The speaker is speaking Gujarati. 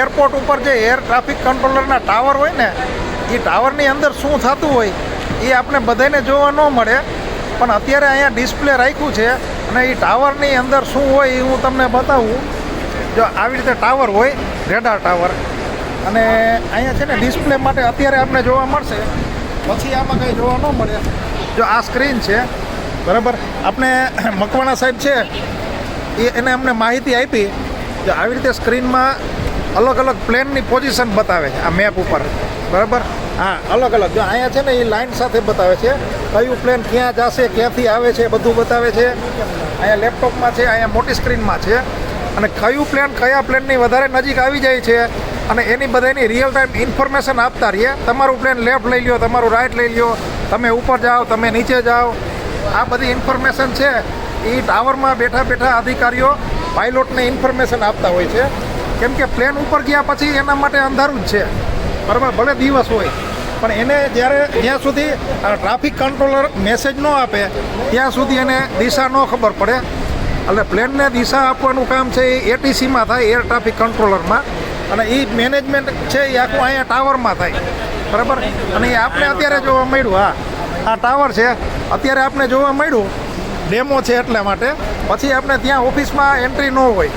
એરપોર્ટ ઉપર જે એર ટ્રાફિક કંટ્રોલરના ટાવર હોય ને એ ટાવરની અંદર શું થતું હોય એ આપણે બધાને જોવા ન મળે, પણ અત્યારે અહીંયા ડિસ્પ્લે રાખ્યું છે અને એ ટાવરની અંદર શું હોય એ હું તમને બતાવું. જો આવી રીતે ટાવર હોય, રેડાર ટાવર, અને અહીંયા છે ને ડિસ્પ્લે માટે અત્યારે આપણે જોવા મળશે, પછી આમાં કંઈ જોવા ન મળે. જો આ સ્ક્રીન છે બરાબર, આપણે મકવાણા સાહેબ છે એને અમને માહિતી આપી. જો આવી રીતે સ્ક્રીનમાં અલગ અલગ પ્લેનની પોઝિશન બતાવે છે આ મેપ ઉપર, બરાબર. હા, અલગ અલગ જો અહીંયા છે ને એ લાઇન સાથે બતાવે છે કયું પ્લેન ક્યાં જશે, ક્યાંથી આવે છે, બધું બતાવે છે. અહીંયા લેપટોપમાં છે, અહીંયા મોટી સ્ક્રીનમાં છે, અને કયું પ્લેન કયા પ્લેનની વધારે નજીક આવી જાય છે અને એની બધાની રિયલ ટાઈમ ઇન્ફોર્મેશન આપતા રહીએ. તમારું પ્લેન લેફ્ટ લઈ લ્યો, તમારું રાઈટ લઈ લ્યો, તમે ઉપર જાઓ, તમે નીચે જાઓ, આ બધી ઇન્ફોર્મેશન છે એ ટાવરમાં બેઠા બેઠા અધિકારીઓ પાયલોટને ઇન્ફોર્મેશન આપતા હોય છે. કેમ કે પ્લેન ઉપર ગયા પછી એના માટે અંધારું જ છે, બરાબર, ભલે દિવસ હોય, પણ એને જ્યાં સુધી ટ્રાફિક કંટ્રોલર મેસેજ ન આપે ત્યાં સુધી એને દિશા ન ખબર પડે. એટલે પ્લેનને દિશા આપવાનું કામ છે એ એટીસીમાં થાય, એર ટ્રાફિક કંટ્રોલરમાં, અને એ મેનેજમેન્ટ છે એ આખું અહીંયા ટાવરમાં થાય, બરાબર. અને એ આપણે અત્યારે જોવા મળ્યું. હા, આ ટાવર છે અત્યારે આપણે જોવા મળ્યું, ડેમો છે એટલા માટે. પછી આપણે ત્યાં ઓફિસમાં એન્ટ્રી ન હોય,